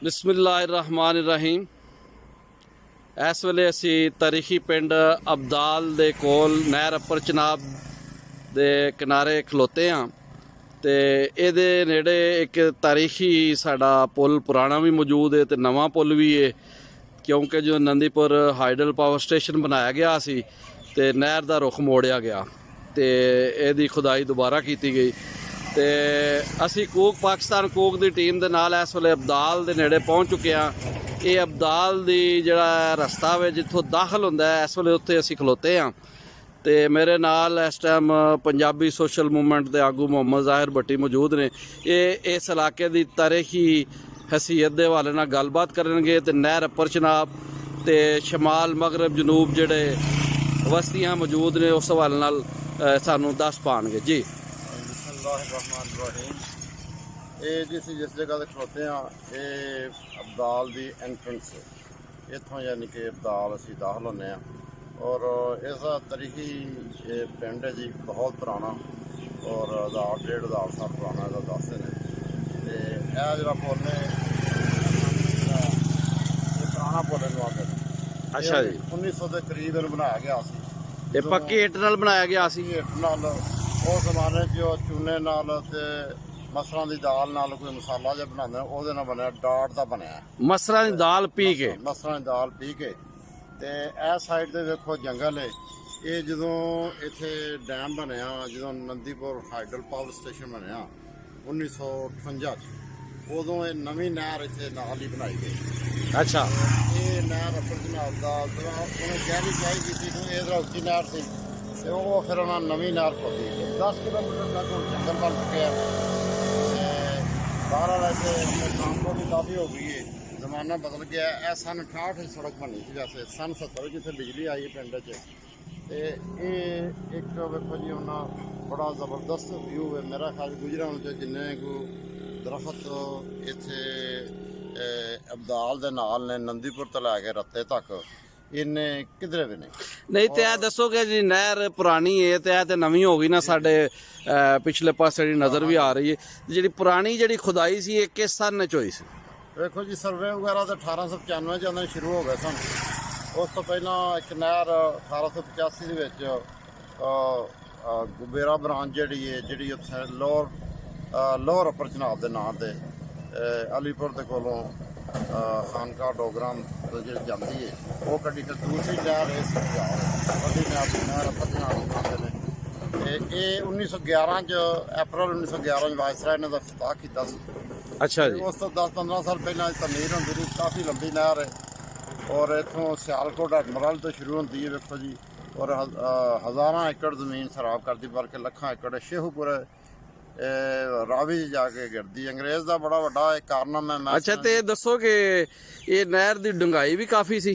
बिस्मिल्लाहिर्रहमानिर्रहीम। इस वेले असी तारीखी पिंड अब्दाल दे कोल नहर अपर चनाब दे किनारे खलोते हाँ। तो ये नेड़े एक तारीखी साड़ा पुल पुराना भी मौजूद है तो नवा पुल भी है, क्योंकि जो नंदीपुर हाइडल पावर स्टेशन बनाया गया सी ते नहर का रुख मोड़िया गया तो यदी खुदाई दोबारा की गई। तो असी कूक पाकिस्तान कूक की टीम के नाल इस वेले अब्दाल के नेड़े पहुँच चुके हैं। ये अब्दाल की जड़ा रस्ता है जितों दाखिल होंदा है, इस वेले उत्थे असी खलोते हैं। तो मेरे नाल इस टाइम पंजाबी सोशल मूवमेंट के आगू मोहम्मद ज़ाहिर भट्टी मौजूद ने। ये इस इलाके की तारीखी हैसीयत के हवाले नाल गलबात करनगे ते नहर अपर चनाब ते शमाल मगरब जनूब जड़े बस्तियां मौजूद ने उस हवाले नाल सानू दस पाएंगे जी। ये जिस जगह से खड़ोते हैं ये अब्दाल की एंट्रेंस इतों यानी कि अब्दाल असी दाखिल होने हैं और इस तरीकी पिंड है जी, बहुत पुराना और 1000-1500 साल पुराना इसका दसते हैं। तो यह जो पुल है ये पुराना पुल है आखिर। अच्छा जी, 1900 के करीब इन्हू बनाया गया सी। ये पक्की इट नाल बनाया गया सी। इट नाल उस जमाने जो चूने नाल ते मसरां दी दाल नाल कोई मसाला जो बनाते हैं वो बनया डाट का बनया मसरां दी दाल पी के मसरां दी दाल पी के। तो यह साइड से देखो जंगल है। ये जो इत्थे डैम बनया जो नंदीपुर हाइडल पावर स्टेशन बनया 1958 उदों ये नवी नहर इत्थे नाल ही बनाई गई। अच्छा, ये नहर अपर चनाब दा उन्हें गहरी चाही की क्योंकि इधर उच्ची नहर सी तो वो फिर उन्होंने नवी नहर खोदी 10 किलोमीटर तक जंगल बन चुके हैं। बाहर वैसे काम को भी काफ़ी हो गई है, जमाना बदल गया। यह सन 68 सड़क बनी थी, वैसे सन 70 जिथे बिजली आई है पिंड च। तो ये एक वेखो जी उन्हें बड़ा जबरदस्त व्यू है। मेरा ख्याल गुजरा जिन्ने को दरख्त इत्थे अब्दाल दे नाल ने नंदीपुर तो लैके रत्ते तक इन्ने किधरे भी नहीं। तो यह दसो कि जी नहर पुरानी है तो यह तो नवी हो गई ना, साढ़े पिछले पासे जी नज़र भी आ रही है। जी पुरानी जी खुदाई सी ये किस सन च होई सी? देखो जी सर्वे वगैरह तो 1895 च शुरू हो गए सन। उस तो पहला एक नहर 1885 गुबेरा ब्रांच जी है जी उत्थे लोअर अपर चनाब के नाम से अलीपुर के कोलों खानका डोगरां जाती है वो कड़ी फिर दूसरी नहर वड्डी नहर अपर चनाब बनाते हैं। ये 1911 अप्रैल 1911 वायसराय ने इफ्ताह किया। अच्छा जी, उस तो 10-15 साल पहले तमीर होंगी थी, काफ़ी लंबी नहर है और इतों सियालकोट एडमरल तो शुरू होती है देखो जी और हज़ारा एकड़ जमीन खराब करती बल्कि लखां एकड़ शेहूपुर रावी जाके गिरती। अंग्रेज़ का बड़ा वड्डा एक कारनामा है। अच्छा, तो ये दसो कि ये नहर की डूंघाई भी काफ़ी सी?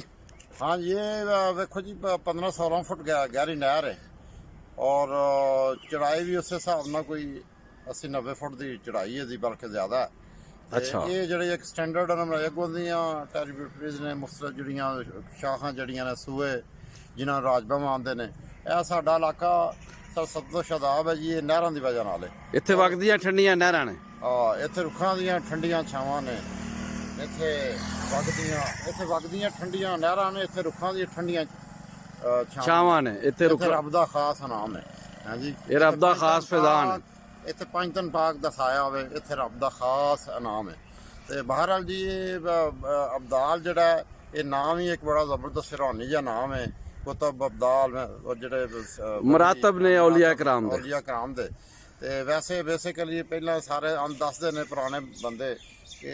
हाँ ये देखो जी 15-16 फुट गहरी नहर है और चढ़ाई भी उस हिसाब न कोई 80-90 फुट की चढ़ाई है जी, बल्कि ज़्यादा है। अच्छा, ये जो एक स्टैंडर्ड अगों टेरीब्यूटरीज ने मुख्तलिफ जड़ियाँ शाखां जड़ियाँ ने सूए जिन्होंने राजबम आते हैं। यह साडा इलाका सतो शदाब है जी, ये नहरों की वजह नाल इत्थे वगदियां ठंडियां नहरां ने। इत्थे रुखां दियां ठंडियां छावां ने, इत्थे वगदियां ठंडियां नहरां ने, इत्थे रुखां दियां ठंडियां छावां ने। इत्थे रब दा खास इनाम है। हाँ जी, ये रब दा खास फैजान है। इत्थे पंज दिन पाक दसाया होवे, इत्थे रब दा खास इनाम है। तो बहरहाल जी अब्दाल जड़ा ये नाम ही एक बड़ा जबरदस्त सराहनी जा नाम है। कुतुब अब्दाल जड़े मुरातब ने औलिया कराम दे। ते वैसे बेसिकली पहला सारे दसदे ने पुराने बंदे कि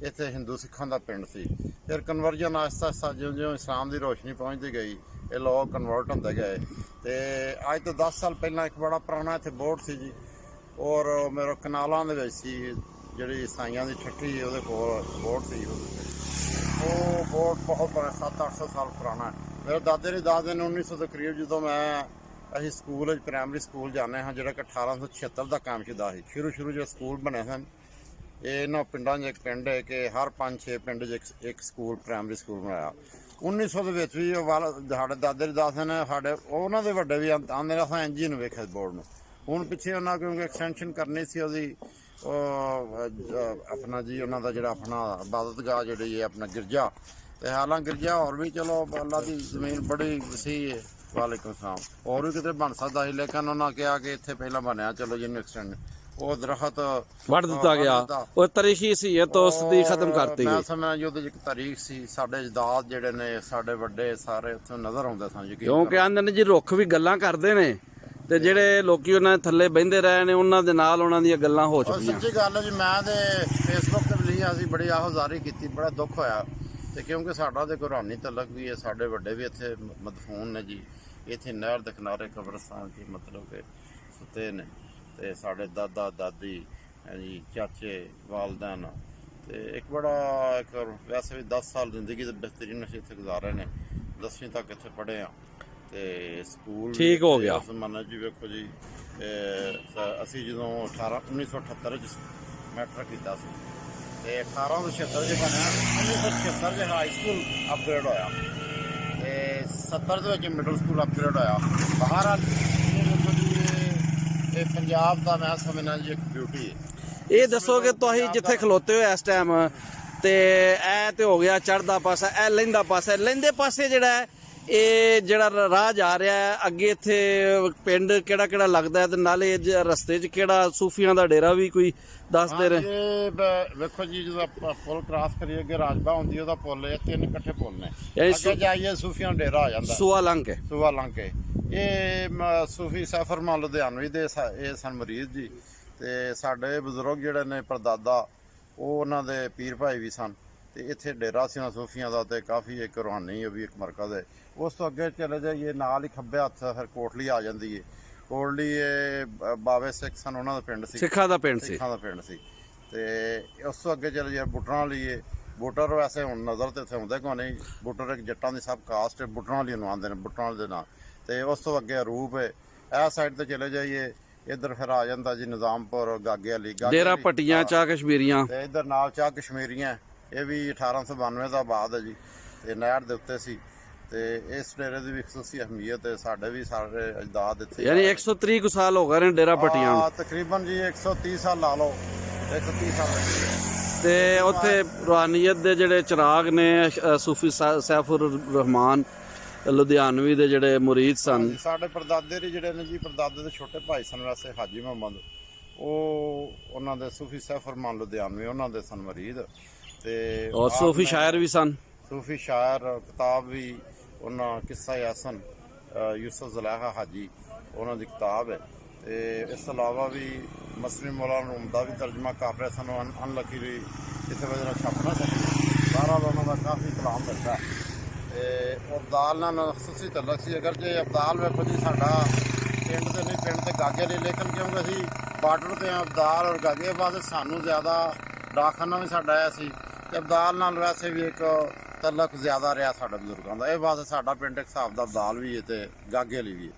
इत्थे हिंदू सिखां दा पिंड सी। फिर कन्वर्जन आहिस्ता आहिस्ता जिउं जिउं इस्लाम की रोशनी पहुँचती गई ये लोग कन्वर्ट होंदे गए। तो अज तो 10 साल पहला एक बड़ा पुराना इत्थे बोर्ड सी जी और मेरे कनालों के सी जी ईसाइयों की ठट्ठी वो बोर्ड सी। वो बोर्ड बहुत 700-800 साल पुराना है। मेरे दादे ने 1900 के करीब जो मैं अं स्कूल प्राइमरी स्कूल जाने हाँ जो 1876 का कायमशुदा है। शुरू जो स्कूल बने सन ये इन्होंने पिंडा एक पिंड है कि हर 5-6 पिंड एक स्कूल प्राइमरी स्कूल बनाया। 1900 के भी साढ़े दादे दस ने साढ़े उन्होंने वड्डे भी आते असें इंज ही वेखे बोर्ड में। हूँ पिछे उन्हें क्योंकि एक्सटेंशन करनी सी ਆਪਣਾ ਜੀ ਉਹਨਾਂ ਦਾ ਜਿਹੜਾ ਆਪਣਾ ਇਬਾਦਤਗਾਹ ਜਿਹੜੀ ਹੈ ਆਪਣਾ ਗਿਰਜਾ, ਤੇ ਹਾਲਾਂਕਿ ਗਿਰਜਾ ਹੋਰ ਵੀ ਚਲੋ ਅੱਲਾ ਦੀ ਜ਼ਮੀਨ ਬੜੀ ਵਸੀਹ ਹੈ, ਵਾਲੇਕੁਮ ਸਲਾਮ, ਹੋਰ ਵੀ ਕਿਤੇ ਬਣ ਸਕਦਾ ਸੀ, ਲੇਕਿਨ ਉਹਨਾਂ ਕਿਹਾ ਕਿ ਇੱਥੇ ਪਹਿਲਾਂ ਬਣਿਆ, ਚਲੋ ਜਿਹਨੂੰ ਐਕਸਟੈਂਡ ਉਹ ਦਰਖਤ ਵੱਢ ਦਿੱਤਾ ਗਿਆ, ਉਹ ਤਾਰੀਖੀ ਸੀ ਇਹ ਤਾਂ ਉਸ ਦੀ ਖਤਮ ਕਰਤੀ ਮੈਂ ਗਈ। ਸਮਝਦਾ ਜੀ ਉਹਦੇ 'ਚ ਇੱਕ ਤਾਰੀਖ ਸੀ, ਸਾਡੇ ਅਜਦਾਦ ਜਿਹੜੇ ਨੇ ਸਾਡੇ ਵੱਡੇ ਸਾਰੇ ਉੱਥੇ ਨਜ਼ਰ ਆਉਂਦੇ ਸਨ ਯਕੀਨ ਕਿਉਂਕਿ ਆਂਦੇ ਨੇ ਜੀ ਰੁੱਖ ਵੀ ਗੱਲਾਂ ਕਰਦੇ ਨੇ, ਤੇ ਜਿਹੜੇ ਲੋਕੀ ਉਹਨਾਂ ਦੇ ਥੱਲੇ ਬਹਿੰਦੇ ਰਹੇ ਨੇ ਉਹਨਾਂ ਦੇ ਨਾਲ ਉਹਨਾਂ ਦੀਆਂ ਗੱਲਾਂ ਹੋ ਚੁੱਕੀਆਂ। ਸੱਚੀ ਗੱਲ ਹੈ ਜੀ, ਮੈਂ ਤੇ ਫੇਸਬੁੱਕ ਤੇ ਵੀ ਲਿਖਿਆ ਸੀ, ਬੜੀ ਆਹਜ਼ਾਰੀ ਕੀਤੀ, ਬੜਾ ਦੁੱਖ ਹੋਇਆ, ਤੇ ਕਿਉਂਕਿ ਸਾਡਾ ਤੇ ਕੁਰਾਨੀ ਤਲਕ ਵੀ ਹੈ, ਸਾਡੇ ਵੱਡੇ ਵੀ ਇੱਥੇ ਮਦਫੂਨ ਨੇ ਜੀ, ਇੱਥੇ ਨਹਿਰ ਦੇ ਕਿਨਾਰੇ ਕਬਰਸਤਾਨ 'ਚ ਮਤਲਬ ਕਿ ਸੁੱਤੇ ਨੇ, ਤੇ ਸਾਡੇ ਦਾਦਾ ਦਾਦੀ ਜੀ ਚਾਚੇ ਵਾਲਦੈਨ, ਤੇ ਇੱਕ ਬੜਾ ਇੱਕ ਵੈਸੇ ਵੀ 10 ਸਾਲ ਜ਼ਿੰਦਗੀ ਦੇ ਬਿਹਤਰੀਨ ਅਸੀਂ ਇੱਥੇ ਗੁਜ਼ਾਰੇ ਨੇ, 10ਵੀਂ ਤੱਕ ਇੱਥੇ ਪੜ੍ਹੇ ਆ, ਤੇ ਸਕੂਲ ਠੀਕ ਹੋ ਗਿਆ। ਜ਼ਮਾਨੇ ਜੀ ਵੇਖੋ ਜੀ, ਅਸੀਂ ਜਦੋਂ 1978 'ਚ ਮੈਟ੍ਰਿਕ ਕੀਤਾ ਸੀ, ਤੇ 1876 'ਚ ਬਣਿਆ, 1976 'ਚ ਹਾਈ ਸਕੂਲ ਅਪਗ੍ਰੇਡ ਹੋਇਆ, ਤੇ 70 ਦੇ ਵਿੱਚ ਮਿਡਲ ਸਕੂਲ ਅਪਗ੍ਰੇਡ ਹੋਇਆ। ਬਾਹਰ ਇਹ ਪੰਜਾਬ ਦਾ ਮੈਂ ਸਮਝਣਾ ਜੀ ਇੱਕ ਬਿਊਟੀ ਹੈ। ਇਹ ਦੱਸੋ ਕਿ ਤੁਸੀਂ ਜਿੱਥੇ ਖਲੋਤੇ ਹੋ ਇਸ ਟਾਈਮ, ਤੇ ਇਹ ਤੇ ਹੋ ਗਿਆ ਚੜ੍ਹਦਾ ਪਾਸਾ, ਇਹ ਲਹਿੰਦਾ ਪਾਸਾ, ਲਹਿੰਦੇ ਪਾਸੇ ਜਿਹੜਾ ਹੈ ਇਹ ਜਿਹੜਾ ਰਾਹ ਜਾ ਰਿਹਾ ਹੈ ਅੱਗੇ, ਇੱਥੇ ਪਿੰਡ ਕਿਹੜਾ ਕਿਹੜਾ ਲੱਗਦਾ ਹੈ, ਤੇ ਨਾਲੇ ਰਸਤੇ 'ਚ ਕਿਹੜਾ ਸੂਫੀਆਂ ਦਾ ਡੇਰਾ ਵੀ ਕੋਈ ਦੱਸਦੇ ਨੇ? ਵੇਖੋ ਜੀ, ਜਦੋਂ ਆਪਾਂ ਪੁਲ ਕ੍ਰਾਸ ਕਰੀਏ ਅੱਗੇ ਰਾਜਬਾ ਹੁੰਦੀ, ਉਹਦਾ ਪੁੱਲ ਹੈ, 3 ਇਕੱਠੇ ਪੁੱਲ ਨੇ, ਯਾਨੀ ਅੱਗੇ ਜਾਈਏ ਸੂਫੀਆਂ ਦਾ ਡੇਰਾ ਆ ਜਾਂਦਾ, ਸੂਆ ਲੰਘ ਕੇ ਸੂਆ ਲੰਘ ਕੇ। ਇਹ ਸੂਫੀ ਸੈਫਰਮਾਨ ਲੁਧਿਆਣਵੀ ਦੇ ਇਹ ਸਨ ਮਰੀਜ਼ ਜੀ, ਤੇ ਸਾਡੇ ਬਜ਼ੁਰਗ ਜਿਹੜੇ ਨੇ ਪਰਦਾਦਾ ਉਹ ਉਹਨਾਂ ਦੇ ਪੀਰ ਭਾਈ ਵੀ ਸਨ, ਤੇ ਇੱਥੇ ਡੇਰਾ ਸੀ ਸੂਫੀਆਂ ਦਾ, ਤੇ ਕਾਫੀ ਇੱਕ ਰੂਹਾਨੀ ਵੀ ਇੱਕ ਮਰਕਜ਼ ਹੈ। ਉਸ ਤੋਂ ਅੱਗੇ ਚਲੇ ਜਾਈਏ ਨਾਲ ਹੀ ਖੱਬੇ ਹੱਥ ਫਿਰ ਕੋਟਲੀ ਆ ਜਾਂਦੀ ਹੈ, ਕੋਟਲੀ ਇਹ ਬਾਵੇ ਸਿੱਖ ਸਨ, ਉਹਨਾਂ ਦਾ ਪਿੰਡ ਸੀ, ਸਿੱਖਾਂ ਦਾ ਪਿੰਡ ਸੀ, ਸਿੱਖਾਂ ਦਾ ਪਿੰਡ ਸੀ। ਤੇ ਉਸ ਤੋਂ ਅੱਗੇ ਚਲੇ ਜਾਈਏ ਬੁੱਟਰਾਂ ਵਾਲੀ, ਬੁੱਟਰ ਵੈਸੇ ਹੁਣ ਨਜ਼ਰ ਤੇ ਇੱਥੇ ਆਉਂਦੇ ਕੋਈ ਨਹੀਂ, ਬੁੱਟਰ ਇੱਕ ਜੱਟਾਂ ਦੀ ਸਭ ਕਾਸਟ, ਬੁੱਟਰਾਂ ਵਾਲੀ ਨੂੰ ਆਉਂਦੇ ਨੇ, ਬੁੱਟਰਾਂ ਵਾਲੇ ਦੇ ਨਾਂ। ਤੇ ਉਸ ਤੋਂ ਅੱਗੇ ਅਰੂਪ ਹੈ, ਇਹ ਸਾਈਡ ਤੇ ਚਲੇ ਜਾਈਏ, ਇੱਧਰ ਫਿਰ ਆ ਜਾਂਦਾ ਜੀ ਨਿਜ਼ਾਮਪੁਰ, ਗਾਗੇ ਵਾਲੀ, ਡੇਰਾ ਪੱਟੀਆਂ, ਚਾਹ ਕਸ਼ਮੀਰੀਆਂ, ਤੇ ਇੱਧਰ ਨਾਲ ਚਾਹ ਕਸ਼ਮੀਰੀਆਂ, ਇਹ ਵੀ 1892 ਦਾ ਬਾਅਦ ਹੈ ਜੀ, ਤੇ ਨਹਿਰ ਦੇ ਉੱਤੇ ਸੀ, ਤੇ ਇਸ ਡੇਰੇ ਦੀ ਵੀ ਖਸੂਸੀ ਅਹਿਮੀਅਤ ਹੈ, ਸਾਡੇ ਵੀ ਸਾਰੇ ਅਜਦਾਦ ਇੱਥੇ, ਯਾਨੀ 130 ਕੁ ਸਾਲ ਹੋ ਗਏ ਨੇ ਡੇਰਾ ਪੱਟੀਆਂ ਨੂੰ, ਤਕਰੀਬਨ ਜੀ 130 ਸਾਲ ਲਾ ਲਓ, 130 ਸਾਲ। ਤੇ ਉੱਥੇ ਰੂਹਾਨੀਅਤ ਦੇ ਜਿਹੜੇ ਚਿਰਾਗ ਨੇ ਸੂਫੀ ਸੈਫੁਰ ਰਹਿਮਾਨ ਲੁਧਿਆਣਵੀ ਦੇ ਜਿਹੜੇ ਮੁਰੀਦ ਸਨ, ਸਾਡੇ ਪਰਦਾਦੇ ਦੇ ਜਿਹੜੇ ਨੇ ਜੀ, ਪਰਦਾਦੇ ਦੇ ਛੋਟੇ ਭਾਈ ਸਨ ਵੈਸੇ ਹਾਜੀ ਮੁਹੰਮਦ, ਉਹ ਉਹਨਾਂ ਦੇ ਸੂਫੀ ਸੈਫਰਮਾਨ ਲੁਧਿਆਣਵੀ ਉਹਨਾਂ ਦੇ ਸਨ ਮਰੀਦ, ਤੇ ਔਰ ਸੂਫੀ ਸ਼ਾਇਰ ਵੀ ਸਨ, ਸੂਫੀ ਸ਼ਾਇਰ, ਕਿਤਾਬ ਵੀ ਉਹਨਾਂ ਕਿੱਸਾ ਯਾਸਨ ਯੂਸਫ ਜ਼ਲੈਹਾ ਹਾਜੀ ਉਹਨਾਂ ਦੀ ਕਿਤਾਬ ਹੈ, ਤੇ ਇਸ ਤੋਂ ਇਲਾਵਾ ਵੀ ਮਸਲਿਮ ਮੌਲਾਨਾ ਰੂਮ ਦਾ ਵੀ ਤਰਜਮਾ ਕਰ ਰਹੇ ਸਨ, ਅਨਲਕੀ ਵੀ ਕਿਸੇ ਵਜ੍ਹਾ ਨਾਲ ਛਪ ਨਾ ਸਕੇ, ਸਾਰਾ ਉਹਨਾਂ ਦਾ ਕਾਫੀ ਕਲਾਮ ਰੱਖਦਾ, ਤੇ ਅਬਦਾਲ ਨਾਲ ਖਸੂਸੀ ਤਲਕ ਸੀ। ਅਗਰ ਜੇ ਅਬਦਾਲ ਵੇਖੋ ਜੀ ਸਾਡਾ ਪਿੰਡ ਤੇ ਨਹੀਂ, ਪਿੰਡ ਤੇ ਗਾਗੇ ਲਈ, ਲੇਕਿਨ ਕਿਉਂਕਿ ਅਸੀਂ ਬਾਰਡਰ ਤੇ ਅਬਦਾਲ ਔਰ ਗਾਗੇ ਵਾਸਤੇ ਸਾਨੂੰ ਜ਼ਿਆਦਾ ਡਾਕਖਾਨਾ ਵੀ ਸਾਡਾ ਆਇਆ ਸੀ, ਤੇ ਅਬਦਾਲ ਨਾਲ ਵੈਸੇ ਵੀ ਇੱਕ ਤਲਕ ਜ਼ਿਆਦਾ ਰਿਹਾ ਸਾਡੇ ਬਜ਼ੁਰਗਾਂ ਦਾ, ਇਹ ਵਾਸਤੇ ਸਾਡਾ ਪਿੰਡ ਇੱਕ ਹਿਸਾਬ ਦਾ ਅਬਦਾਲ ਵੀ ਹੈ ਤੇ ਗਾਗੇ ਲਈ ਵੀ ਹੈ।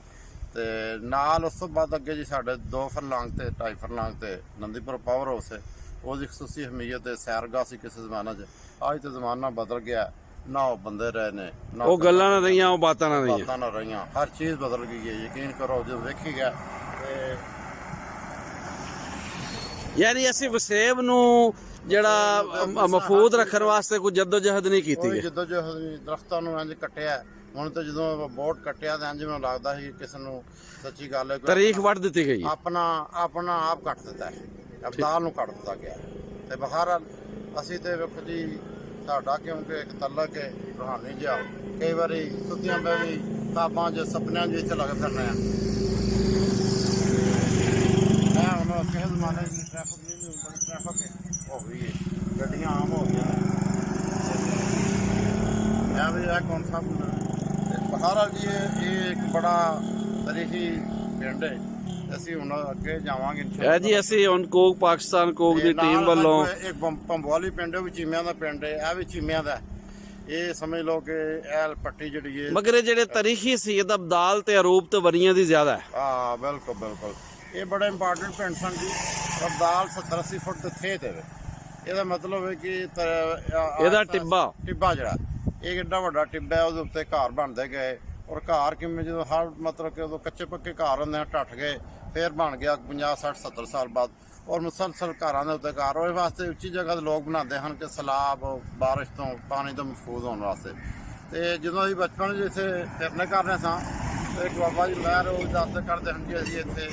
ਤੇ ਨਾਲ ਉਸ ਤੋਂ ਬਾਅਦ ਅੱਗੇ ਜੀ ਸਾਡੇ 2 ਫਰਲਾਂਗ ਤੇ 2.5 ਫਰਲਾਂਗ ਤੇ ਨੰਦੀਪੁਰ ਪਾਵਰ ਹਾਊਸ ਹੈ, ਉਹਦੀ ਖਸੂਸੀ ਅਹਿਮੀਅਤ ਹੈ, ਸੈਰਗਾਹ ਸੀ ਕਿਸੇ ਜ਼ਮਾਨੇ 'ਚ, ਅੱਜ ਤੇ ਜ਼ਮਾਨਾ ਬਦਲ ਗਿਆ, ਨਾ ਉਹ ਬੰਦੇ ਰਹੇ ਨੇ, ਨਾ ਉਹ ਗੱਲਾਂ ਨਾ ਰਹੀਆਂ, ਉਹ ਬਾਤਾਂ ਨਾ ਰਹੀਆਂ, ਬਾਤਾਂ ਨਾ ਰਹੀਆਂ, ਹਰ ਚੀਜ਼ ਬਦਲ ਗਈ ਹੈ, ਯਕੀਨ ਕਰੋ ਜਦੋਂ ਵੇਖੀ ਗਿਆ। ਤੇ ਯਾਨੀ ਅਸੀਂ ਵਸੇਬ ਨੂੰ ਜਿਹੜਾ ਮਹਫੂਜ਼ ਰੱਖਣ ਵਾਸਤੇ ਕੋਈ ਜਦੋਜਹਿਦ ਨਹੀਂ ਕੀਤੀ ਗਈ, ਜਦੋਂ ਜੋ ਦਰਖਤਾਂ ਨੂੰ ਇੰਜ ਕੱਟਿਆ, ਹੁਣ ਤੇ ਜਦੋਂ ਬੋਰਡ ਕੱਟਿਆ ਤਾਂ ਇੰਜ ਮੈਨੂੰ ਲੱਗਦਾ ਸੀ ਕਿਸੇ ਨੂੰ, ਸੱਚੀ ਗੱਲ ਹੈ, ਤਾਰੀਖ ਵੱਢ ਦਿੱਤੀ ਗਈ, ਆਪਣਾ ਆਪ ਕੱਟ ਦਿੱਤਾ ਹੈ, ਅਬਦਾਲ ਨੂੰ ਕੱਟ ਦਿੱਤਾ ਗਿਆ। ਤੇ ਬਹਰਹਾਲ ਅਸੀਂ ਤੇ ਵੇਖੋ ਜੀ ਸਾਡਾ ਕਿਉਂਕਿ ਇੱਕ ਤਲਕ ਹੈ ਰੂਹਾਨੀ ਜਿਹਾ, ਕਈ ਵਾਰੀ ਸੁੱਤਿਆਂ ਪੈ ਵੀ ਖਾਬਾਂ 'ਚ ਸੁਪਨਿਆਂ 'ਚ ਇੱਥੇ ਲੱਗ ਫਿਰਨੇ ਆ। ਮੈਂ ਹੁਣ ਕਿਸੇ ਜ਼ਮਾਨੇ 'ਚ ਟ੍ਰੈਫਿਕ ਨਹੀਂ ਬੜੀ ਟ੍ਰੈਫਿਕ ਹੋ ਗਈ ਹੈ, ਗੱਡੀਆਂ ਆਮ ਹੋ ਗਈਆਂ ਨੇ, ਮੈਂ ਵੀ ਇਹ ਕੌਨਸੈਪਟ ਬਹਰਹਾਲ ਜੀ ਇਹ ਇੱਕ ਬੜਾ ਤਾਰੀਖੀ ਪਿੰਡ ਹੈ, ਅਸੀਂ ਹੁਣ ਅੱਗੇ ਜਾਵਾਂਗੇ ਇਹ ਜੀ ਅਸੀਂ ਹੁਣ ਕੋਕ ਪਾਕਿਸਤਾਨ ਕੋਕ ਦੀ ਟੀਮ ਵੱਲੋਂ ਇੱਕ ਪੰਬਵਾਲੀ ਪਿੰਡ, ਉਹ ਵੀ ਚੀਮਿਆਂ ਦਾ ਪਿੰਡ ਹੈ, ਇਹ ਵੀ ਚੀਮਿਆਂ ਦਾ, ਇਹ ਸਮਝ ਲਓ ਕਿ ਇਹ ਪੱਟੀ ਜਿਹੜੀ ਹੈ, ਮਗਰ ਇਹ ਜਿਹੜੇ ਤਾਰੀਖੀ ਸੀ ਇਹਦਾ ਅਬਦਾਲ ਤੇ ਅਰੂਪ ਤੇ ਵਰੀਆਂ ਦੀ ਜ਼ਿਆਦਾ ਹੈ। ਹਾਂ ਬਿਲਕੁਲ ਬਿਲਕੁਲ, ਇਹ ਬੜੇ ਇੰਪੋਰਟੈਂਟ ਪਿੰਡ ਸਨ ਜੀ। ਅਬਦਾਲ 70-80 ਫੁੱਟ ਤੇ ਥੇ ਤੇ, ਇਹਦਾ ਮਤਲਬ ਹੈ ਕਿ ਇਹਦਾ ਟਿੱਬਾ ਜਿਹੜਾ ਇਹ ਏਡਾ ਵੱਡਾ ਟਿੱਬਾ ਹੈ, ਉਹਦੇ ਉੱਤੇ ਘਰ ਬਣਦੇ ਗਏ, ਔਰ ਘਰ ਕਿਵੇਂ ਜਦੋਂ ਹਰ ਮਤਲਬ ਕਿ ਉਦੋਂ ਕੱਚੇ ਪੱਕੇ ਘਰ ਹੁੰਦੇ ਆ, ਢੱਠ ਗਏ, ਫਿਰ ਬਣ ਗਿਆ 50 60 70 ਸਾਲ ਬਾਅਦ। ਔਰ ਮੁਸਲਸਲ ਘਰਾਂ ਦੇ ਉੱਤੇ ਘਰ ਹੋਏ ਵਾਸਤੇ ਉੱਚੀ ਜਗ੍ਹਾ 'ਤੇ ਲੋਕ ਬਣਾਉਂਦੇ ਹਨ ਕਿ ਸਲਾਬ ਬਾਰਿਸ਼ ਤੋਂ ਪਾਣੀ ਤੋਂ ਮਹਿਫੂਜ਼ ਹੋਣ ਵਾਸਤੇ। ਤੇ ਜਦੋਂ ਅਸੀਂ ਬਚਪਨ 'ਚ ਇੱਥੇ ਫਿਰਨੇ ਕਰਦੇ ਸਾਂ ਤੇ ਇੱਕ ਬਾਬਾ ਜੀ ਲਹਿਰ ਉਹ ਦੱਸਦੇ ਕਰਦੇ ਹਨ ਕਿ ਅਸੀਂ ਇੱਥੇ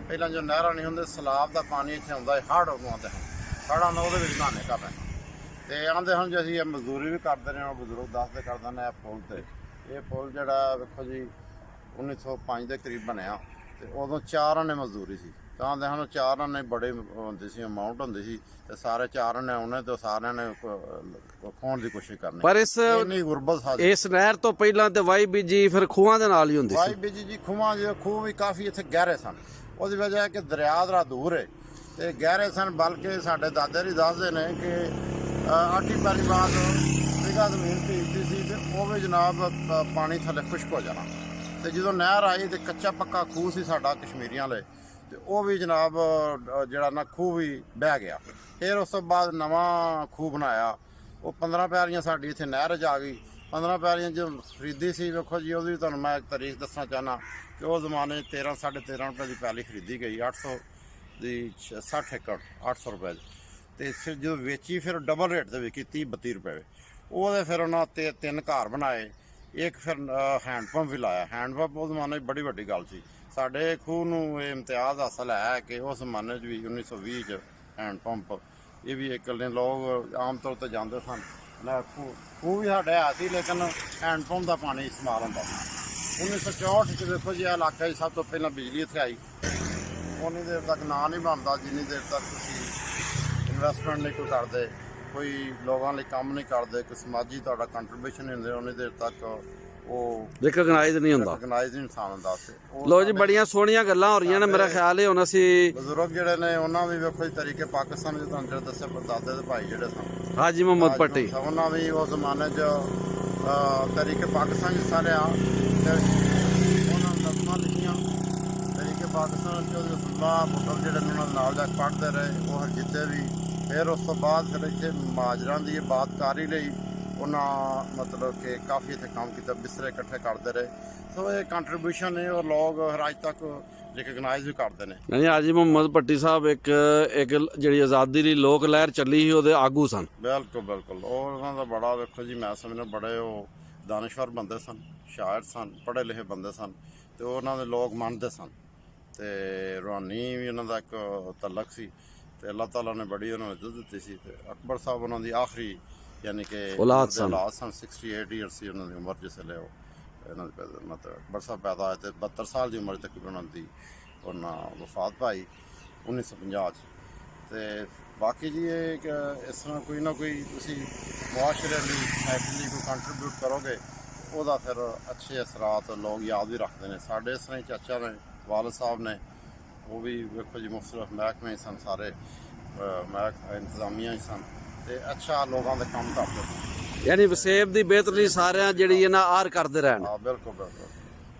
ਪਹਿਲਾਂ ਜੋ ਨਹਿਰਾਂ ਨਹੀਂ ਹੁੰਦੇ ਸਲਾਬ ਦਾ ਪਾਣੀ ਇੱਥੇ ਆਉਂਦਾ ਹੈ, ਹੜ੍ਹ ਉਦੋਂ ਆਉਂਦੇ ਹਨ, ਹੜ੍ਹਾਂ ਨਾਲ ਉਹਦੇ ਵਿੱਚ ਨਹਾਉਣੇ ਕਰ ਰਹੇ ਤੇ ਆਉਂਦੇ ਹਨ ਜੀ। ਅਸੀਂ ਇਹ ਮਜ਼ਦੂਰੀ ਵੀ ਕਰਦੇ ਰਹੇ ਹਾਂ, ਬਜ਼ੁਰਗ ਦੱਸਦੇ ਕਰਦੇ ਨੇ। ਇਹ ਪੁਲ ਤੇ ਇਹ ਪੁਲ ਜਿਹੜਾ ਵੇਖੋ ਜੀ 1905 ਦੇ ਕਰੀਬ ਬਣਿਆ ਤੇ ਉਦੋਂ 4 ਆਨੇ ਮਜ਼ਦੂਰੀ ਸੀ। ਤਾਂ ਆਉਂਦੇ ਹਨ 4 ਆਨੇ ਬੜੇ ਹੁੰਦੇ ਸੀ, ਅਮਾਊਂਟ ਹੁੰਦੀ ਸੀ ਤੇ ਸਾਰੇ 4 ਆਨੇ ਆਉਣੇ ਤੇ ਸਾਰਿਆਂ ਨੇ ਖੋਣ ਦੀ ਕੋਸ਼ਿਸ਼ ਕਰਨੀ। ਪਰ ਇਸ ਇੰਨੀ ਗੁਰਬਤ ਸਾਡੀ। ਇਸ ਨਹਿਰ ਤੋਂ ਪਹਿਲਾਂ ਤੇ ਵਾਈ ਬੀਜੀ ਫਿਰ ਖੂਹਾਂ ਦੇ ਨਾਲ ਹੀ ਹੁੰਦੀ ਵਾਈ ਸੀ। ਬੀਜੀ ਜੀ ਖੂਹਾਂ ਜਿਹੜੇ ਖੂਹ ਵੀ ਕਾਫੀ ਇੱਥੇ ਗਹਿਰੇ ਸਨ। ਉਹਦੀ ਵਜ੍ਹਾ ਹੈ ਕਿ ਦਰਿਆ ਦਾ ਦੂਰ ਹੈ ਤੇ ਗਹਿਰੇ ਸਨ। ਬਲਕਿ ਸਾਡੇ ਦਾਦੇ ਵੀ ਦੱਸਦੇ ਨੇ ਕਿ 8 ਪੈਲੀ ਬਾਅਦ ਵਿਗਾ ਜ਼ਮੀਨ ਭੀਜਦੀ ਸੀ ਤੇ ਉਹ ਵੀ ਜਨਾਬ ਪਾਣੀ ਥੱਲੇ ਖੁਸ਼ਕ ਹੋ ਜਾਣਾ। ਤੇ ਜਦੋਂ ਨਹਿਰ ਆਈ ਤੇ ਕੱਚਾ ਪੱਕਾ ਖੂਹ ਸੀ ਸਾਡਾ ਕਸ਼ਮੀਰੀਆਂ ਲਈ ਤੇ ਉਹ ਵੀ ਜਨਾਬ ਜਿਹੜਾ ਨਾ ਖੂਹ ਵੀ ਬਹਿ ਗਿਆ। ਫਿਰ ਉਸ ਤੋਂ ਬਾਅਦ ਨਵਾਂ ਖੂਹ ਬਣਾਇਆ। ਉਹ 15 ਪੈਲੀਆਂ ਸਾਡੀ ਇੱਥੇ ਨਹਿਰ 'ਚ ਆ ਗਈ। 15 ਪੈਲੀਆਂ ਜੋ ਖਰੀਦੀ ਸੀ ਵੇਖੋ ਜੀ, ਉਹਦੀ ਤੁਹਾਨੂੰ ਮੈਂ ਇੱਕ ਤਾਰੀਖ ਦੱਸਣਾ ਚਾਹੁੰਦਾ ਕਿ ਉਹ ਜ਼ਮਾਨੇ 13 13.5 ਰੁਪਏ ਦੀ ਪੈਲੀ ਖਰੀਦੀ ਗਈ, 800 ਦੀ 60 ਏਕੜ 800 ਰੁਪਏ ਤੇ ਫਿਰ ਜਦੋਂ ਵੇਚੀ ਫਿਰ ਡਬਲ ਰੇਟ ਤੇ ਵਿਕੀ 30-32 ਰੁਪਏ। ਉਹਦੇ ਫਿਰ ਉਹਨਾਂ ਤੇ 3 ਘਰ ਬਣਾਏ, ਇੱਕ ਫਿਰ ਹੈਂਡ ਪੰਪ ਵੀ ਲਾਇਆ। ਹੈਂਡ ਪੰਪ ਉਸ ਜ਼ਮਾਨੇ 'ਚ ਬੜੀ ਵੱਡੀ ਗੱਲ ਸੀ। ਸਾਡੇ ਖੂਹ ਨੂੰ ਇਹ ਇਮਤਿਆਜ਼ ਹਾਸਲ ਹੈ ਕਿ ਉਸ ਜ਼ਮਾਨੇ 'ਚ ਵੀ 1920 'ਚ ਹੈਂਡ ਪੰਪ ਇਹ ਵੀ ਇੱਕ ਨੇ ਲੋਕ ਆਮ ਤੌਰ 'ਤੇ ਜਾਂਦੇ ਸਨ। ਖੂਹ ਵੀ ਸਾਡੇ ਹੈ ਸੀ ਲੇਕਿਨ ਹੈਂਡ ਪੰਪ ਦਾ ਪਾਣੀ ਇਸਤੇਮਾਲ ਹੁੰਦਾ ਸੀ। 1964 'ਚ ਵੇਖੋ ਜੀ ਇਹ ਇਲਾਕਾ ਹੀ ਸਭ ਤੋਂ ਪਹਿਲਾਂ ਬਿਜਲੀ ਇੱਥੇ ਆਈ। ਉਨੀ ਦੇਰ ਤੱਕ ਨਾਂ ਨਹੀਂ ਬਣਦਾ ਜਿੰਨੀ ਦੇਰ ਤੱਕ ਤੁਸੀਂ ਇਨਵੈਸਟਮੈਂਟ ਨਹੀਂ ਕੋਈ ਕਰਦੇ, ਕੋਈ ਲੋਕਾਂ ਲਈ ਕੰਮ ਨਹੀਂ ਕਰਦੇ, ਕੋਈ ਸਮਾਜੀ ਤੁਹਾਡਾ ਕੰਟਰੀਬਿਊਸ਼ਨ ਨਹੀਂ ਹੁੰਦੇ, ਉਨੀ ਦੇਰ ਤੱਕ ਉਹ ਰਿਕਗਨਾਈਜ਼ ਨਹੀਂ ਹੁੰਦਾ, ਰਿਕਗਨਾਈਜ਼ ਨਹੀਂ ਇਨਸਾਨ ਹੁੰਦਾ। ਲੋ ਜੀ ਬੜੀਆਂ ਸੋਹਣੀਆਂ ਗੱਲਾਂ ਹੋ ਰਹੀਆਂ ਨੇ। ਮੇਰਾ ਖਿਆਲ ਹੈ ਹੁਣ ਅਸੀਂ ਬਜ਼ੁਰਗ ਜਿਹੜੇ ਨੇ ਉਹਨਾਂ ਵੀ ਵੇਖੋ ਜੀ ਤਰੀਕੇ ਪਾਕਿਸਤਾਨ ਦੇ ਤੁਹਾਨੂੰ ਜਿਹੜਾ ਦੱਸਿਆ ਪਰਦਾਦੇ ਦੇ ਭਾਈ ਜਿਹੜੇ ਸਨ ਹਾਜੀ ਮੁਹੰਮਦ ਪੱਟੀ, ਉਹਨਾਂ ਵੀ ਉਸ ਜ਼ਮਾਨੇ 'ਚ ਤਰੀਕੇ ਪਾਕਿਸਤਾਨ 'ਚ ਸਾਰੇ ਆ ਤੇ ਉਹਨਾਂ ਨੇ ਨਸਮਾਂ ਲਿਖੀਆਂ ਤਰੀਕੇ ਪਾਕਿਸਤਾਨ 'ਚ। ਉਹਦੇ ਸੁਲਾ ਪੁੱਤਰ ਜਿਹੜੇ ਉਹਨਾਂ ਦੇ ਨਾਲ ਜਾ ਕੇ ਪੜ੍ਹਦੇ ਰਹੇ ਉਹ ਜਿੱਤੇ ਵੀ। ਫਿਰ ਉਸ ਤੋਂ ਬਾਅਦ ਫਿਰ ਇੱਥੇ ਮਾਜਰਾਂ ਦੀ ਇਬਾਦਤਕਾਰੀ ਲਈ ਉਹਨਾਂ ਮਤਲਬ ਕਿ ਕਾਫੀ ਇੱਥੇ ਕੰਮ ਕੀਤਾ, ਬਿਸਤਰੇ ਇਕੱਠੇ ਕਰਦੇ ਰਹੇ। ਸੋ ਇਹ ਕੰਟਰੀਬਿਊਸ਼ਨ ਹੈ ਔਰ ਲੋਕ ਅੱਜ ਤੱਕ ਰਿਕਗਨਾਈਜ਼ ਵੀ ਕਰਦੇ ਨੇ। ਨਹੀਂ ਹਾਜੀ ਮੁਹੰਮਦ ਪੱਟੀ ਸਾਹਿਬ ਇੱਕ ਜਿਹੜੀ ਆਜ਼ਾਦੀ ਦੀ ਲੋਕ ਲਹਿਰ ਚੱਲੀ ਸੀ ਉਹਦੇ ਆਗੂ ਸਨ। ਬਿਲਕੁਲ ਬਿਲਕੁਲ। ਔਰ ਉਹਨਾਂ ਦਾ ਬੜਾ ਵੇਖੋ ਜੀ ਮੈਂ ਸਮਝਦਾ ਬੜੇ ਉਹ ਦਾਨਸ਼ਵਰ ਬੰਦੇ ਸਨ, ਸ਼ਾਇਰ ਸਨ, ਪੜ੍ਹੇ ਲਿਖੇ ਬੰਦੇ ਸਨ ਤੇ ਉਹਨਾਂ ਦੇ ਲੋਕ ਮੰਨਦੇ ਸਨ ਤੇ ਰੂਹਾਨੀ ਵੀ ਉਹਨਾਂ ਦਾ ਇੱਕ ਤਲਕ ਸੀ ਤੇ ਅੱਲਾਹ ਤਾਲਾ ਨੇ ਬੜੀ ਉਹਨਾਂ ਨੂੰ ਇੱਜ਼ਤ ਦਿੱਤੀ ਸੀ। ਤੇ ਅਕਬਰ ਸਾਹਿਬ ਉਹਨਾਂ ਦੀ ਆਖਰੀ ਯਾਨੀ ਕਿ ਔਲਾਦ ਸਨ। 68 ਈਅਰ ਸੀ ਉਹਨਾਂ ਦੀ ਉਮਰ ਜਿਸ ਵੇਲੇ ਉਹ ਇਹਨਾਂ ਦੇ ਮਤਲਬ ਅਕਬਰ ਸਾਹਿਬ ਪੈਦਾ ਹੋਏ ਤੇ 72 ਸਾਲ ਦੀ ਉਮਰ ਤੱਕ ਉਹਨਾਂ ਦੀ ਉਹਨਾਂ ਵਫਾਤ ਪਾਈ 1950 'ਚ। ਤੇ ਬਾਕੀ ਜੀ ਇਹ ਇਸ ਤਰ੍ਹਾਂ ਕੋਈ ਨਾ ਕੋਈ ਤੁਸੀਂ ਮੁਆਸ਼ਰੇ ਲਈ ਸੋਸਾਇਟੀ ਲਈ ਕੋਈ ਕੰਟਰੀਬਿਊਟ ਕਰੋਗੇ ਉਹਦਾ ਫਿਰ ਅੱਛੇ ਅਸਰਾਤ ਲੋਕ ਯਾਦ ਵੀ ਰੱਖਦੇ ਨੇ। ਸਾਡੇ ਇਸ ਤਰ੍ਹਾਂ ਹੀ ਚਾਚਾ ਨੇ, ਵਾਲਦ ਸਾਹਿਬ ਨੇ, ਉਹ ਵੀ ਵੇਖੋ ਜੀ ਮੁਖਤਲਿਫ ਮਹਿਕਮੇ ਸਨ, ਸਾਰੇ ਇੰਤਜ਼ਾਮੀਆਂ ਹੀ ਸਨ ਤੇ ਅੱਛਾ ਲੋਕਾਂ ਦੇ ਕੰਮ ਕਰਦੇ ਸਨ। ਯਾਨੀ ਵਸੇਬ ਦੀ ਬਿਹਤਰੀ ਸਾਰਿਆਂ ਜਿਹੜੀ ਇਹਨਾਂ ਆਰ ਕਰਦੇ ਰਹਿਣ। ਹਾਂ ਬਿਲਕੁਲ ਬਿਲਕੁਲ।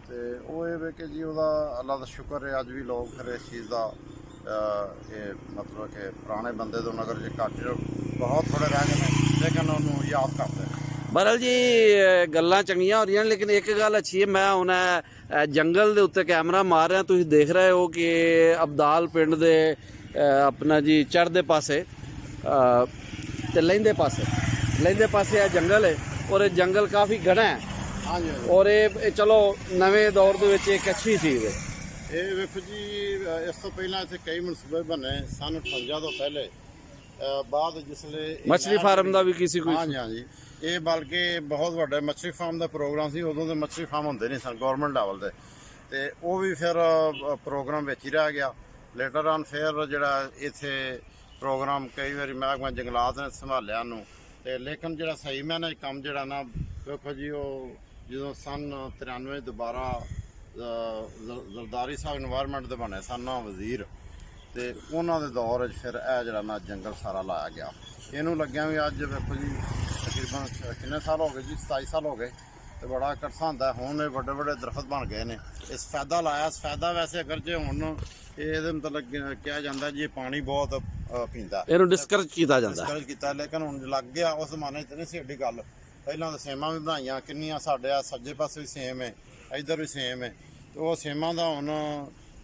ਤੇ ਉਹ ਇਹ ਵੇ ਕਿ ਜੀ ਉਹਦਾ ਅੱਲਾ ਦਾ ਸ਼ੁਕਰ ਹੈ ਅੱਜ ਵੀ ਲੋਕ ਫਿਰ ਇਸ ਚੀਜ਼ ਦਾ ਇਹ ਮਤਲਬ ਕਿ ਪੁਰਾਣੇ ਬੰਦੇ ਤੋਂ ਨਗਰ ਜੇ ਘੱਟ ਬਹੁਤ ਥੋੜ੍ਹੇ ਰਹਿ ਗਏ ਨੇ ਲੇਕਿਨ ਉਹਨੂੰ ਯਾਦ ਕਰਦੇ ਨੇ। ਬਹਰਹਾਲ ਜੀ ਗੱਲਾਂ ਚੰਗੀਆਂ ਹੋ ਰਹੀਆਂ ਲੇਕਿਨ ਇੱਕ ਗੱਲ ਅੱਛੀ ਹੈ, ਮੈਂ ਹੁਣ ਜੰਗਲ ਦੇ ਉੱਤੇ ਕੈਮਰਾ ਮਾਰ ਰਿਹਾ, ਤੁਸੀਂ ਦੇਖ ਰਹੇ ਹੋ ਕਿ ਅਬਦਾਲ ਪਿੰਡ ਦੇ ਆਪਣਾ ਜੀ ਚੜ੍ਹਦੇ ਪਾਸੇ ਤੇ ਲਹਿੰਦੇ ਪਾਸੇ ਇਹ ਜੰਗਲ ਹੈ ਔਰ ਇਹ ਜੰਗਲ ਕਾਫੀ ਘਣਾ ਹੈ। ਹਾਂਜੀ ਔਰ ਇਹ ਚਲੋ ਨਵੇਂ ਦੌਰ ਦੇ ਵਿੱਚ ਇੱਕ ਅੱਛੀ ਚੀਜ਼ ਹੈ। ਇਹ ਵੇਖੋ ਜੀ ਇਸ ਤੋਂ ਪਹਿਲਾਂ ਇੱਥੇ ਕਈ ਮਨਸੂਬੇ ਬਣੇ ਸਨ 58 ਤੋਂ ਪਹਿਲੇ। ਬਾਅਦ ਜਿਸਲੇ ਮੱਛਲੀ ਫਾਰਮ ਦਾ ਵੀ ਕਿਸੇ ਕੋਈ ਹਾਂਜੀ ਹਾਂਜੀ ਇਹ ਬਲਕਿ ਬਹੁਤ ਵੱਡੇ ਮੱਛਲੀ ਫਾਰਮ ਦਾ ਪ੍ਰੋਗਰਾਮ ਸੀ। ਉਦੋਂ ਦੇ ਮੱਛਲੀ ਫਾਰਮ ਹੁੰਦੇ ਨਹੀਂ ਸਨ ਗੌਰਮੈਂਟ ਲੈਵਲ ਦੇ ਤੇ ਉਹ ਵੀ ਫਿਰ ਪ੍ਰੋਗਰਾਮ ਵਿੱਚ ਹੀ ਰਹਿ ਗਿਆ। ਲੇਟਰ ਆਨ ਫਿਰ ਜਿਹੜਾ ਇੱਥੇ ਪ੍ਰੋਗਰਾਮ ਕਈ ਵਾਰੀ ਮਹਿਕਮਾ ਜੰਗਲਾਤ ਨੇ ਸੰਭਾਲਿਆ ਨੂੰ ਤੇ ਲੇਕਿਨ ਜਿਹੜਾ ਸਹੀ ਮੈਨੇ ਕੰਮ ਜਿਹੜਾ ਨਾ ਵੇਖੋ ਜੀ ਉਹ ਜਦੋਂ ਸਨ 93 ਦੁਬਾਰਾ ਜ਼ਰਦਾਰੀ ਸਾਹਿਬ ਇਨਵਾਇਰਨਮੈਂਟ ਦੇ ਬਣੇ ਸਨ ਨਾ ਵਜ਼ੀਰ ਤੇ ਉਹਨਾਂ ਦੇ ਦੌਰ 'ਚ ਫਿਰ ਇਹ ਜਿਹੜਾ ਨਾ ਜੰਗਲ ਸਾਰਾ ਲਾਇਆ ਗਿਆ। ਇਹਨੂੰ ਲੱਗਿਆ ਵੀ ਅੱਜ ਵੇਖੋ ਜੀ ਤਕਰੀਬਨ ਕਿੰਨੇ ਸਾਲ ਹੋ ਗਏ ਜੀ 27 ਸਾਲ ਹੋ ਗਏ ਤੇ ਬੜਾ ਇਕੱਠਾ ਹੁੰਦਾ। ਹੁਣ ਇਹ ਵੱਡੇ ਵੱਡੇ ਦਰਖਤ ਬਣ ਗਏ ਨੇ। ਇਸ ਫਾਇਦਾ ਲਾਇਆ ਸਫੈਦਾ ਵੈਸੇ ਅਗਰ ਜੇ ਹੁਣ ਇਹਦੇ ਮਤਲਬ ਕਿਹਾ ਜਾਂਦਾ ਜੀ ਪਾਣੀ ਬਹੁਤ ਪੀਂਦਾ, ਇਹਨੂੰ ਡਿਸਕਰੇਜ ਕੀਤਾ ਜਾਂਦਾ ਲੇਕਿਨ ਹੁਣ ਲੱਗ ਗਿਆ। ਉਸ ਜ਼ਮਾਨੇ 'ਚ ਨਹੀਂ ਸੀ ਐਡੀ ਗੱਲ। ਪਹਿਲਾਂ ਤਾਂ ਸੇਮਾਂ ਵੀ ਬਣਾਈਆਂ ਕਿੰਨੀਆਂ, ਸਾਡੇ ਆ ਸੱਜੇ ਪਾਸੇ ਵੀ ਸੇਮ ਹੈ, ਇੱਧਰ ਵੀ ਸੇਮ ਹੈ ਤੇ ਉਹ ਸੇਮਾਂ ਦਾ ਹੁਣ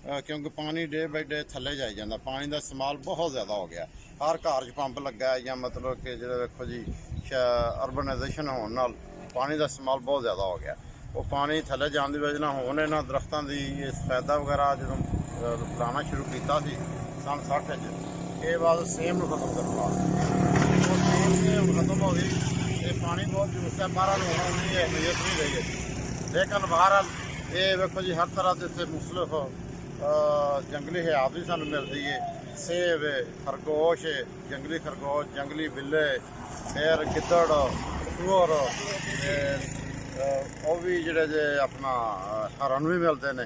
ਕਿਉਂਕਿ ਪਾਣੀ ਡੇ ਬਾਈ ਡੇ ਥੱਲੇ ਜਾਈ ਜਾਂਦਾ, ਪਾਣੀ ਦਾ ਇਸਤੇਮਾਲ ਬਹੁਤ ਜ਼ਿਆਦਾ ਹੋ ਗਿਆ। ਹਰ ਘਰ 'ਚ ਪੰਪ ਲੱਗਾ ਹੈ, ਜਾਂ ਮਤਲਬ ਕਿ ਜਿਹੜਾ ਵੇਖੋ ਜੀ ਅਰਬਨਾਈਜੇਸ਼ਨ ਹੋਣ ਨਾਲ ਪਾਣੀ ਦਾ ਇਸਤੇਮਾਲ ਬਹੁਤ ਜ਼ਿਆਦਾ ਹੋ ਗਿਆ। ਉਹ ਪਾਣੀ ਥੱਲੇ ਜਾਣ ਦੀ ਵਜ੍ਹਾ ਨਾਲ ਹੁਣ ਇਹਨਾਂ ਦਰਖਤਾਂ ਦੀ ਇਹ ਸਫੈਦਾ ਵਗੈਰਾ ਜਦੋਂ ਲਾਉਣਾ ਸ਼ੁਰੂ ਕੀਤਾ ਸੀ ਸੰਨ 60 'ਚ, ਇਹ ਬਾਅਦ ਸੇਮ ਨੂੰ ਖਤਮ ਕਰਨ ਵਾਸਤੇ ਉਹ ਸੇਮ ਨੇ ਖਤਮ ਹੋ ਗਈ ਤੇ ਪਾਣੀ ਬਹੁਤ ਜ਼ਰੂਰਤ ਹੈ। ਬਾਹਰ ਨੂੰ ਹੁਣ ਉਨੀ ਅਹਿਮੀਅਤ ਨਹੀਂ ਰਹੀ ਹੈ। ਲੇਕਿਨ ਬਾਹਰ ਇਹ ਵੇਖੋ ਜੀ ਹਰ ਤਰ੍ਹਾਂ ਦੇ ਇੱਥੇ ਮੁਖਤਲਿਫ ਜੰਗਲੀ ਹਯਾਤ ਵੀ ਸਾਨੂੰ ਮਿਲਦੀ ਹੈ। ਸੇਬ, ਖਰਗੋਸ਼, ਜੰਗਲੀ ਖਰਗੋਸ਼, ਜੰਗਲੀ ਬਿੱਲੇ, ਫਿਰ ਗਿੱਦੜ, ਸੂਅਰ, ਉਹ ਵੀ ਜਿਹੜੇ ਜੇ ਆਪਣਾ ਹਰਨ ਵੀ ਮਿਲਦੇ ਨੇ।